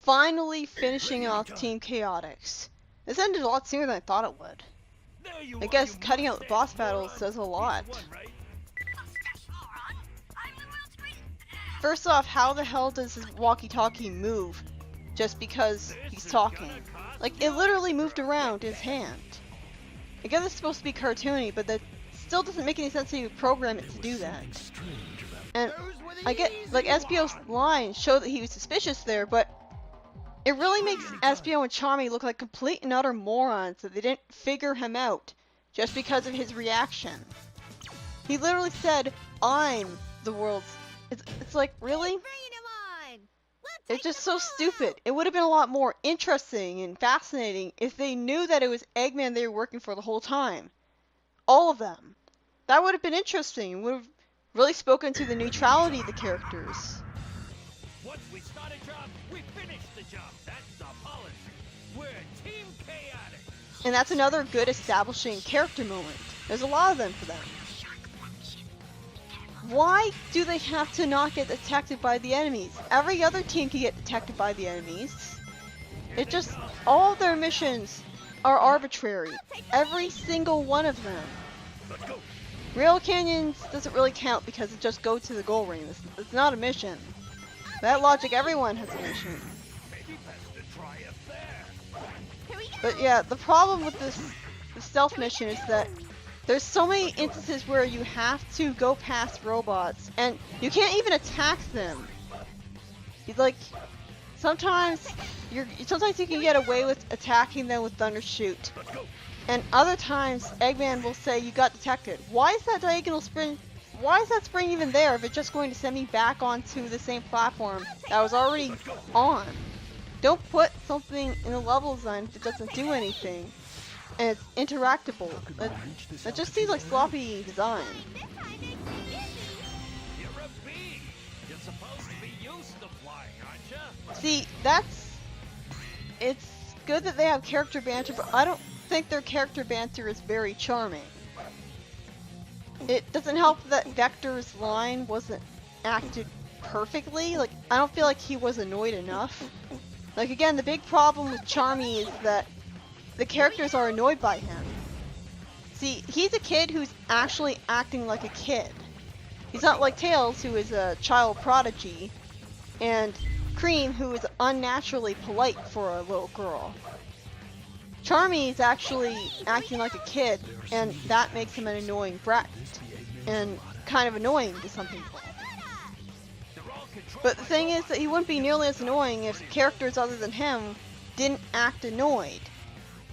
finally finishing off Team Chaotix. This ended a lot sooner than I thought it would. I guess cutting out the boss battles says a lot. First off, how the hell does his walkie-talkie move just because he's talking? Like, it literally moved around his hand. I guess it's supposed to be cartoony, but that still doesn't make any sense to program it to do that. And I get, like, Espio's lines show that he was suspicious there, but it really makes Espio and Charmy look like complete and utter morons that they didn't figure him out just because of his reaction. He literally said, "I'm the world's..." It's like, really? It's just so stupid. It would have been a lot more interesting and fascinating if they knew that it was Eggman they were working for the whole time. All of them. That would have been interesting. It would have really spoken to the neutrality of the characters. Once we start a job, we finish the job. That's the policy. We're Team Chaotix. And that's another good establishing character moment. There's a lot of them for them. Why do they have to not get detected by the enemies? Every other team can get detected by the enemies. It just, all of their missions are arbitrary. Every single one of them. Rail Canyons doesn't really count because it just goes to the goal ring. It's not a mission. That logic, everyone has a mission. But yeah, the problem with this stealth mission is that there's so many instances where you have to go past robots and you can't even attack them. Like, sometimes you can get away with attacking them with Thunder Shoot. And other times Eggman will say you got detected. Why is that diagonal spring? Why is that spring even there if it's just going to send me back onto the same platform that I was already on? Don't put something in the level design if it doesn't do anything. And it's interactable. That just seems like sloppy design. You're a bee. You're supposed to be used to flying, aren't you? See, it's good that they have character banter, but I don't think their character banter is very charming. It doesn't help that Vector's line wasn't acted perfectly. Like, I don't feel like he was annoyed enough. Like, again, the big problem with Charmy is that the characters are annoyed by him. See, he's a kid who's actually acting like a kid. He's not like Tails, who is a child prodigy, and Cream, who is unnaturally polite for a little girl. Charmy is actually acting like a kid, and that makes him an annoying brat, and kind of annoying to some people. But the thing is that he wouldn't be nearly as annoying if characters other than him didn't act annoyed.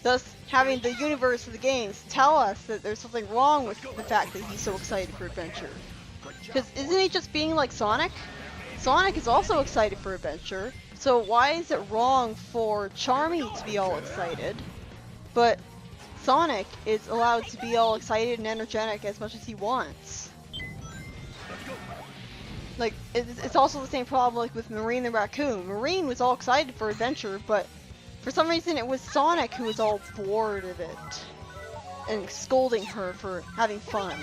Thus, having the universe of the games tell us that there's something wrong with the fact that he's so excited for adventure. Because isn't he just being like Sonic? Sonic is also excited for adventure, so why is it wrong for Charmy to be all excited, but Sonic is allowed to be all excited and energetic as much as he wants? Like, it's also the same problem like with Marine the Raccoon. Marine was all excited for adventure, but for some reason it was Sonic who was all bored of it and scolding her for having fun.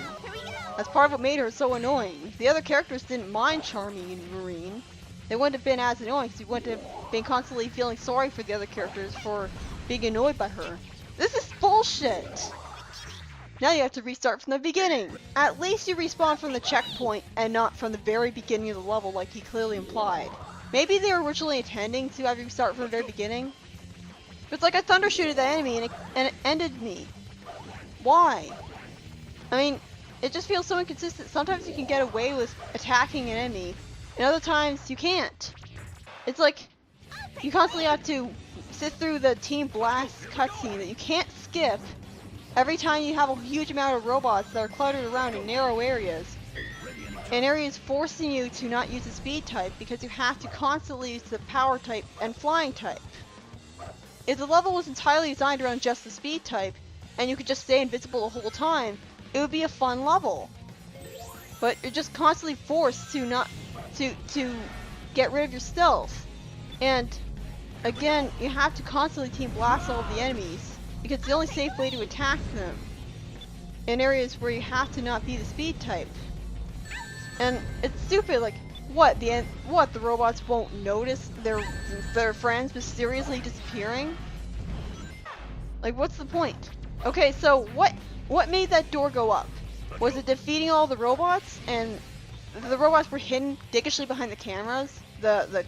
That's part of what made her so annoying. If the other characters didn't mind Charmy and Marine, they wouldn't have been as annoying because you wouldn't have been constantly feeling sorry for the other characters for being annoyed by her. This is bullshit! Now you have to restart from the beginning. At least you respawn from the checkpoint and not from the very beginning of the level like he clearly implied. Maybe they were originally intending to have you start from the very beginning. But it's like I thunder shooted the enemy and it ended me. Why? I mean, it just feels so inconsistent. Sometimes you can get away with attacking an enemy, and other times you can't. It's like you constantly have to sit through the Team Blast cutscene that you can't skip every time you have a huge amount of robots that are cluttered around in narrow areas. And areas forcing you to not use the speed type because you have to constantly use the power type and flying type. If the level was entirely designed around just the speed type, and you could just stay invisible the whole time, it would be a fun level. But you're just constantly forced to not to get rid of your stealth. And again, you have to constantly team blast all of the enemies because it's the only safe way to attack them in areas where you have to not be the speed type. And it's stupid, like what the robots won't notice their friends mysteriously disappearing? Like, what's the point? Okay, so what made that door go up? Was it defeating all the robots and the robots were hidden diggishly behind the cameras? The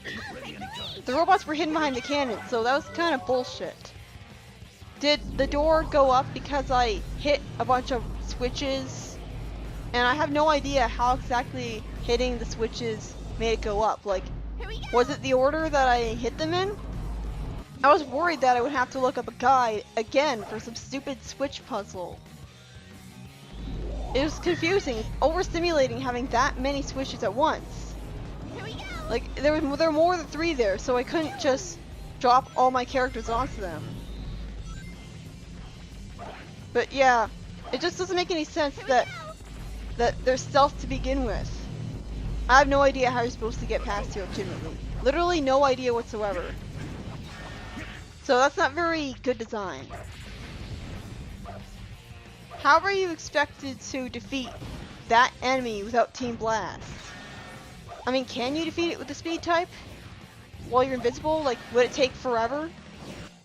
robots were hidden behind the cannon, so that was kind of bullshit. Did the door go up because I hit a bunch of switches? And I have no idea how exactly hitting the switches made it go up. Like, was it the order that I hit them in? I was worried that I would have to look up a guide again for some stupid switch puzzle. It was confusing. It's overstimulating having that many switches at once. Like, there were more than 3 there, so I couldn't just drop all my characters onto them. But yeah, it just doesn't make any sense that they're stealth to begin with. I have no idea how you're supposed to get past here legitimately. Literally no idea whatsoever. So that's not very good design. How are you expected to defeat that enemy without Team Blast? I mean, can you defeat it with the speed type? While you're invisible? Like, would it take forever?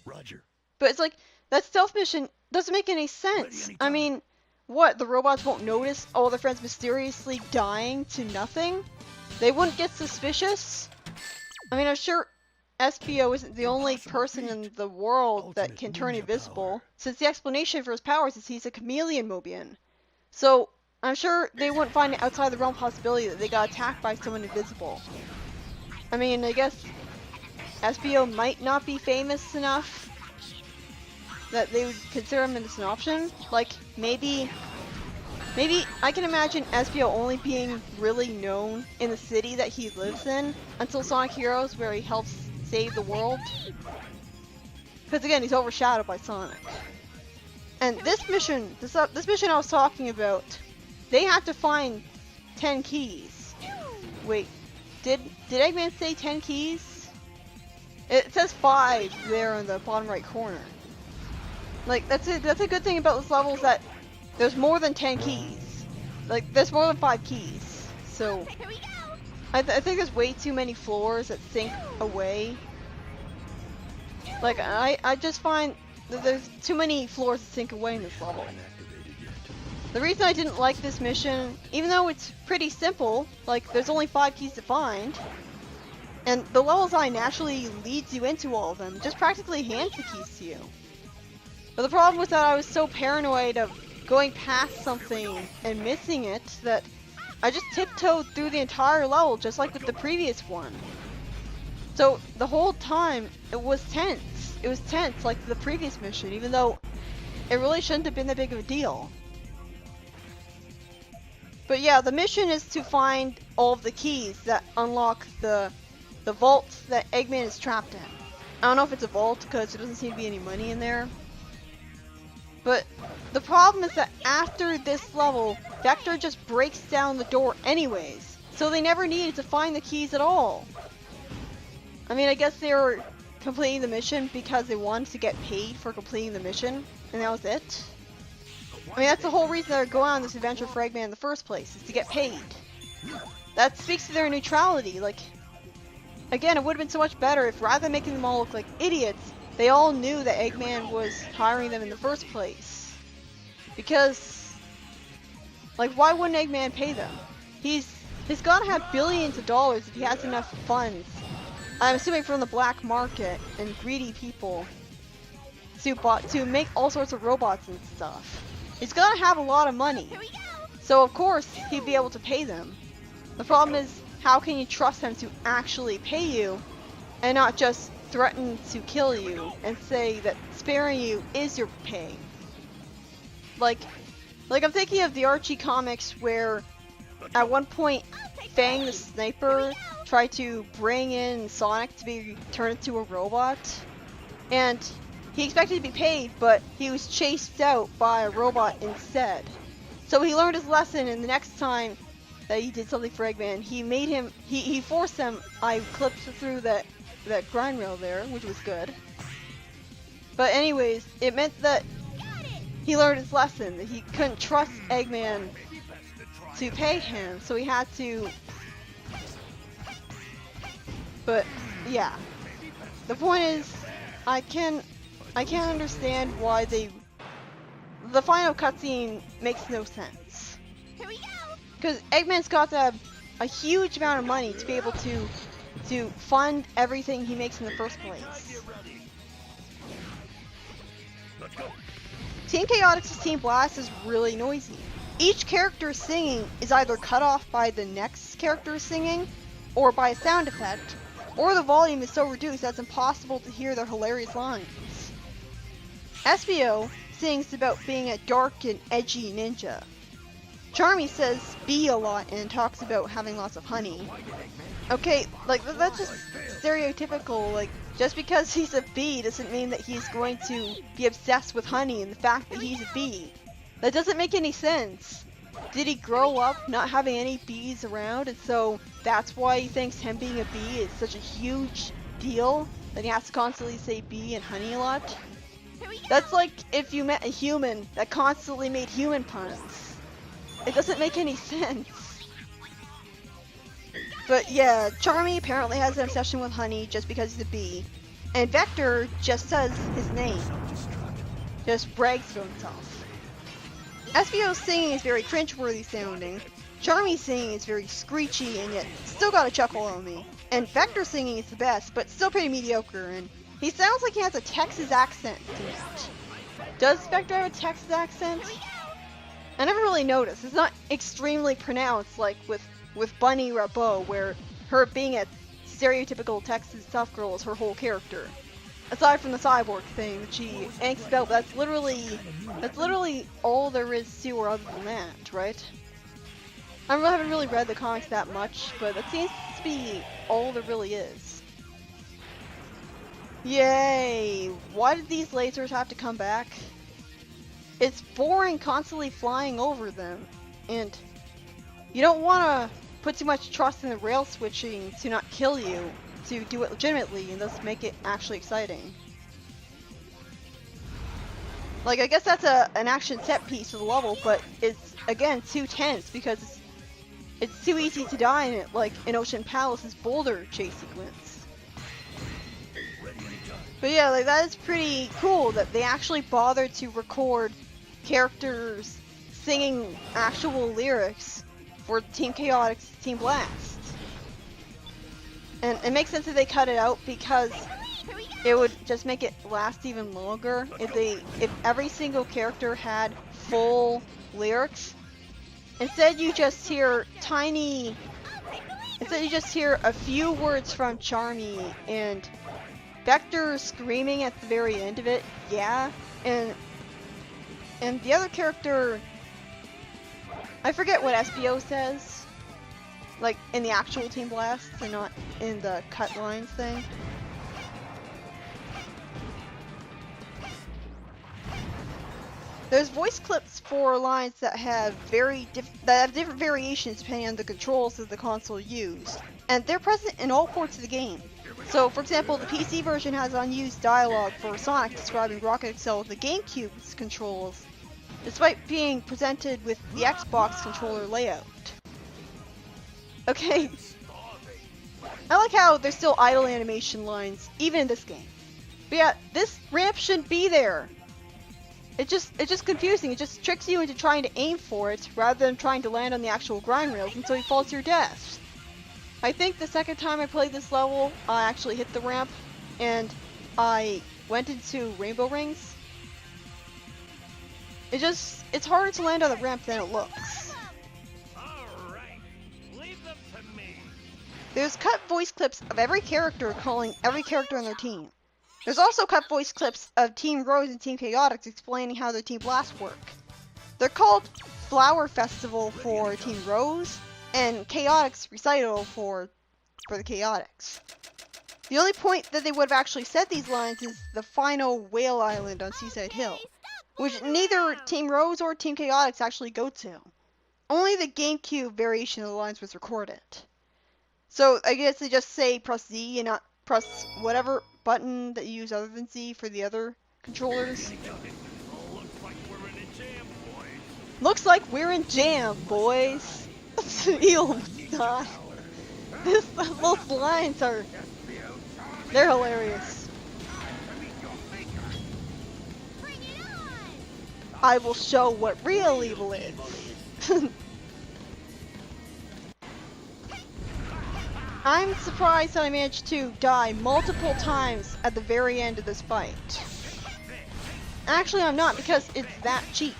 Roger. But it's like, that stealth mission doesn't make any sense. I mean, what? The robots won't notice all their friends mysteriously dying to nothing? They wouldn't get suspicious? I mean, I'm sure SBO isn't the only person in the world that can turn invisible, since the explanation for his powers is he's a chameleon Mobian. So, I'm sure they wouldn't find it outside the realm possibility that they got attacked by someone invisible. I mean, I guess SBO might not be famous enough that they would consider him as an option. Like, maybe I can imagine SBO only being really known in the city that he lives in until Sonic Heroes, where he helps save the world. Because again, he's overshadowed by Sonic. And this mission I was talking about, they had to find 10 keys. Wait, did Eggman say 10 keys? It says 5 there in the bottom right corner. Like, that's a good thing about this level, is that there's more than 10 keys. Like, there's more than 5 keys. So, I think there's way too many floors that sink away. Like, I just find that there's too many floors that sink away in this level. The reason I didn't like this mission, even though it's pretty simple, like, there's only 5 keys to find, and the level design naturally leads you into all of them, just practically hands the keys to you. But the problem was that I was so paranoid of going past something and missing it that I just tiptoed through the entire level, just like with the previous one. So the whole time it was tense. It was tense like the previous mission, even though it really shouldn't have been that big of a deal. But yeah, the mission is to find all of the keys that unlock the vault that Eggman is trapped in. I don't know if it's a vault because there doesn't seem to be any money in there. But the problem is that after this level, Vector just breaks down the door anyways. So they never needed to find the keys at all. I mean, I guess they were completing the mission because they wanted to get paid for completing the mission, and that was it. I mean, that's the whole reason they're going on this adventure for Eggman in the first place, is to get paid. That speaks to their neutrality. Like, again, it would have been so much better if rather than making them all look like idiots, they all knew that Eggman was hiring them in the first place. Because, like, why wouldn't Eggman pay them? He's gotta have billions of dollars if he has enough funds. I'm assuming from the black market and greedy people to make all sorts of robots and stuff. He's gotta have a lot of money. So of course he'd be able to pay them. The problem is, how can you trust them to actually pay you and not just threaten to kill you and say that sparing you is your pay? Like I'm thinking of the Archie comics where at one point Fang the Sniper tried to bring in Sonic to be turned into a robot, and he expected to be paid, but he was chased out by a robot instead. So he learned his lesson, and the next time that he did something for Eggman, he forced him. I clipped through that grind rail there, which was good. But anyways, it meant that he learned his lesson, that he couldn't trust Eggman to pay him, so he had to But yeah, the point is, I can't understand why the final cutscene makes no sense. Here we go. Because Eggman's got to have a huge amount of money to be able to fund everything he makes in the first place. Let's go. Team Chaotix's Team Blast is really noisy. Each character singing is either cut off by the next character singing, or by a sound effect, or the volume is so reduced that it's impossible to hear their hilarious lines. SBO sings about being a dark and edgy ninja. Charmy says bee a lot and talks about having lots of honey. Okay, like that's just stereotypical, like just because he's a bee doesn't mean that he's going to be obsessed with honey and the fact that he's a bee. That doesn't make any sense. Did he grow up not having any bees around and so that's why he thinks him being a bee is such a huge deal that he has to constantly say bee and honey a lot? That's like if you met a human that constantly made human puns. It doesn't make any sense. But yeah, Charmy apparently has an obsession with honey just because he's a bee. And Vector just says his name. Just brags about himself. SBO's singing is very cringeworthy sounding. Charmy's singing is very screechy and yet still got a chuckle on me. And Vector's singing is the best, but still pretty mediocre, and he sounds like he has a Texas accent to it. Does Vector have a Texas accent? I never really noticed. It's not extremely pronounced like with Bunny Rabeau, where her being a stereotypical Texas tough girl is her whole character. Aside from the cyborg thing that she angst about, that's literally all there is to her other than that, right? I haven't really read the comics that much, but that seems to be all there really is. Yay! Why did these lasers have to come back? It's boring constantly flying over them, and you don't want to put too much trust in the rail switching to not kill you, to do it legitimately and thus make it actually exciting. Like, I guess that's an action set piece of the level, but it's, again, too tense because it's too easy to die in it, like in Ocean Palace's boulder chase sequence. But yeah, like that is pretty cool that they actually bothered to record characters singing actual lyrics for Team Chaotix, Team Blast. And it makes sense that they cut it out because it would just make it last even longer if every single character had full lyrics. Instead you just hear a few words from Charmy and Vector screaming at the very end of it, yeah, and the other character, I forget what SBO says, like in the actual Team Blast and not in the cut lines thing. There's voice clips for lines that have different variations depending on the controls that the console used, and they're present in all ports of the game. So, for example, the PC version has unused dialogue for Sonic describing Rocket Excel with the GameCube's controls, despite being presented with the Xbox controller layout. Okay, I like how there's still idle animation lines, even in this game. But yeah, this ramp shouldn't be there. It's just confusing. It just tricks you into trying to aim for it rather than trying to land on the actual grind rails until you fall to your death. I think the second time I played this level, I actually hit the ramp and I went into rainbow rings. It's harder to land on the ramp than it looks. All right, leave them to me. There's cut voice clips of every character calling every character on their team. There's also cut voice clips of Team Rose and Team Chaotix explaining how their Team Blast work. They're called Flower Festival for Team Rose and Chaotix Recital for the Chaotix. The only point that they would have actually said these lines is the final Whale Island on Seaside Hill, which neither Team Rose or Team Chaotix actually go to. Only the GameCube variation of the lines was recorded. So I guess they just say press Z and not press whatever button that you use other than Z for the other controllers. Looks like we're in jam, boys. Ew, God. Those lines are They're hilarious. Bring it on! I will show what real evil is. I'm surprised that I managed to die multiple times at the very end of this fight. Actually, I'm not, because it's that cheap.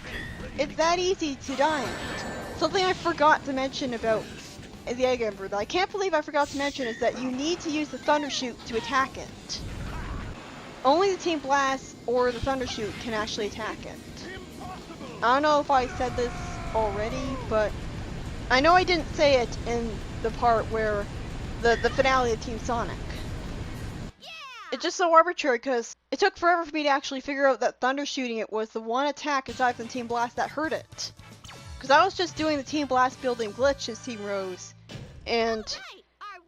It's that easy to die at. Something I forgot to mention about the Egg Emperor that I can't believe I forgot to mention is that you need to use the Thunder Shoot to attack it. Only the Team Blast or the Thunder Shoot can actually attack it. I don't know if I said this already, but I know I didn't say it in the part where the finale of Team Sonic. It's just so arbitrary because it took forever for me to actually figure out that Thunder Shooting it was the one attack aside from Team Blast that hurt it. Because I was just doing the Team Blast building glitch as Team Rose, and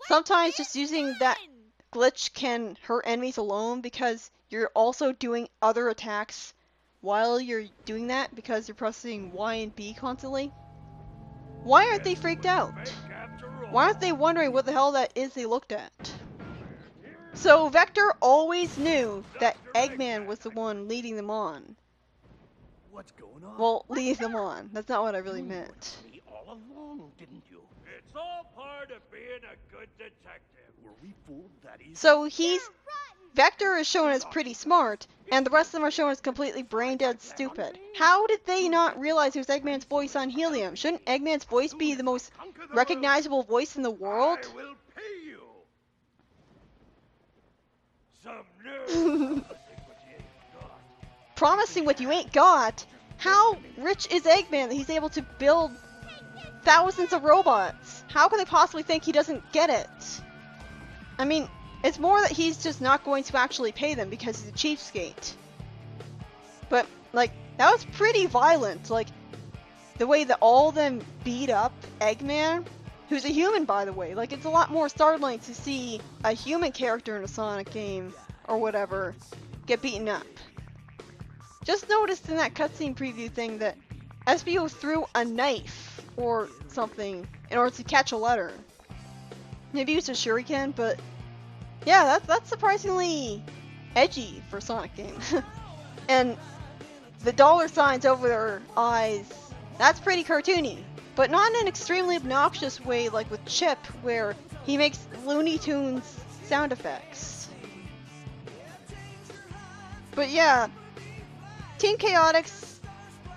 sometimes just using that glitch can hurt enemies alone because you're also doing other attacks while you're doing that because you're pressing Y and B constantly. Why aren't they freaked out? Why aren't they wondering what the hell that is they looked at? So Vector always knew that Eggman was the one leading them on. What's going on? Well, lead them on. That's not what I really meant. Me all along, didn't you? It's all part of being a good detective. Were we fooled that easy? So Vector is shown as pretty smart, and the rest of them are shown as completely brain dead stupid. How did they not realize it was Eggman's voice on Helium? Shouldn't Eggman's voice be the most recognizable voice in the world? I will pay you. Some nerve. Promising what you ain't got? How rich is Eggman that he's able to build thousands of robots? How could they possibly think he doesn't get it? I mean, it's more that he's just not going to actually pay them because he's a cheapskate. But, like, that was pretty violent. Like, the way that all of them beat up Eggman, who's a human, by the way. Like, it's a lot more startling to see a human character in a Sonic game, or whatever, get beaten up. Just noticed in that cutscene preview thing that SBO threw a knife or something in order to catch a letter. Maybe used a shuriken, but yeah, that's surprisingly edgy for a Sonic game. And the dollar signs over their eyes, that's pretty cartoony, but not in an extremely obnoxious way like with Chip, where he makes Looney Tunes sound effects. But yeah, Team Chaotix,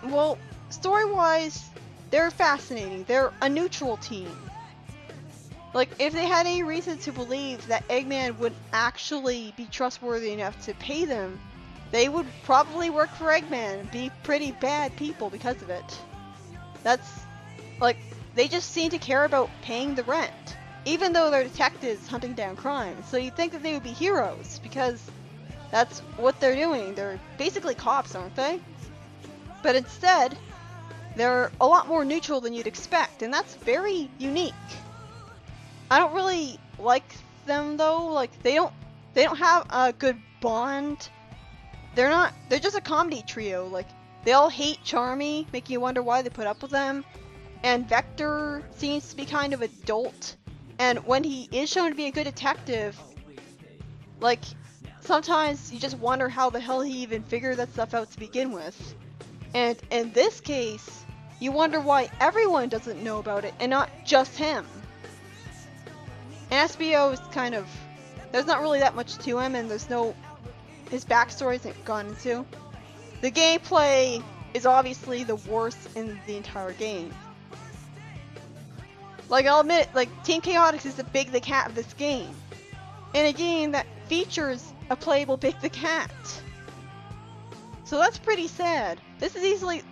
well, story-wise, they're fascinating. They're a neutral team. Like, if they had any reason to believe that Eggman would actually be trustworthy enough to pay them, they would probably work for Eggman and be pretty bad people because of it. That's, like, they just seem to care about paying the rent, even though they're detectives hunting down crime. So you'd think that they would be heroes, because that's what they're doing. They're basically cops, aren't they? But instead, they're a lot more neutral than you'd expect, and that's very unique. I don't really like them though. Like, they don't have a good bond. They're just a comedy trio. Like, they all hate Charmy, making you wonder why they put up with them. And Vector seems to be kind of adult. And when he is shown to be a good detective, like, sometimes you just wonder how the hell he even figured that stuff out to begin with. And in this case, you wonder why everyone doesn't know about it and not just him. And SBO is kind of, there's not really that much to him, and his backstory isn't gone into. The gameplay is obviously the worst in the entire game. Like, I'll admit, like, Team Chaotix is the Big the Cat of this game. In a game that features a playable Big the Cat. So that's pretty sad. This is easily,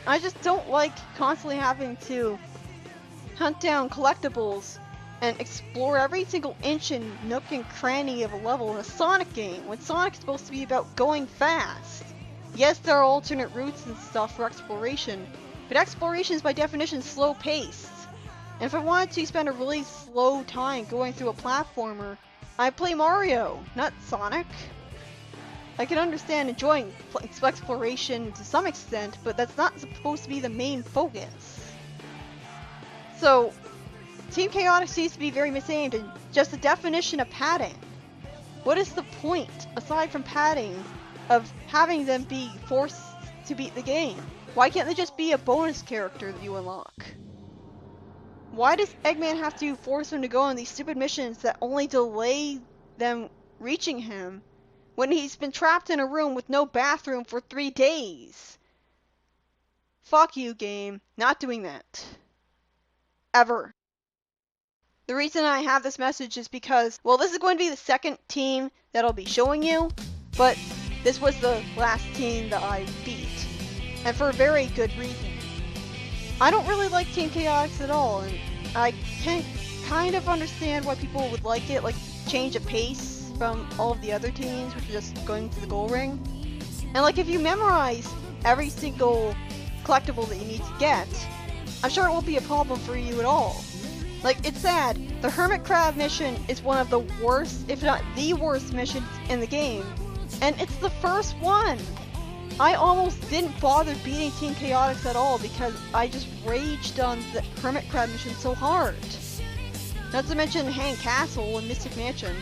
I just don't like constantly having to hunt down collectibles and explore every single inch and nook and cranny of a level in a Sonic game, when Sonic's supposed to be about going fast. Yes, there are alternate routes and stuff for exploration, but exploration is by definition slow-paced. And if I wanted to spend a really slow time going through a platformer, I'd play Mario, not Sonic. I can understand enjoying exploration to some extent, but that's not supposed to be the main focus. So, Team Chaotix seems to be very misaimed and just the definition of padding. What is the point, aside from padding, of having them be forced to beat the game? Why can't they just be a bonus character that you unlock? Why does Eggman have to force them to go on these stupid missions that only delay them reaching him when he's been trapped in a room with no bathroom for 3 days? Fuck you, game. Not doing that. Ever. The reason I have this message is because, well, this is going to be the second team that I'll be showing you, but this was the last team that I beat, and for a very good reason. I don't really like Team Chaotix at all, and I can kind of understand why people would like it, like change of pace from all of the other teams, which are just going to the goal ring. And like if you memorize every single collectible that you need to get, I'm sure it won't be a problem for you at all. Like, it's sad, the Hermit Crab mission is one of the worst, if not the worst missions in the game, and it's the first one! I almost didn't bother beating Team Chaotix at all because I just raged on the Hermit Crab mission so hard. Not to mention Hang Castle and Mystic Mansion.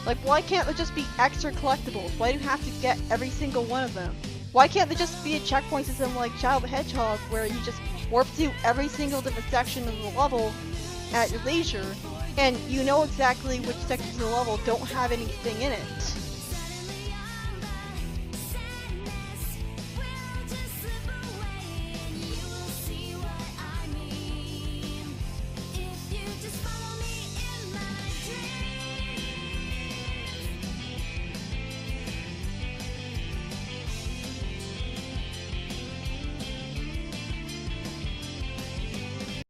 Like, why can't there just be extra collectibles? Why do you have to get every single one of them? Why can't there just be a checkpoint system like Child the Hedgehog where you just warp to every single different section of the level at your leisure, and you know exactly which sections of the level don't have anything in it?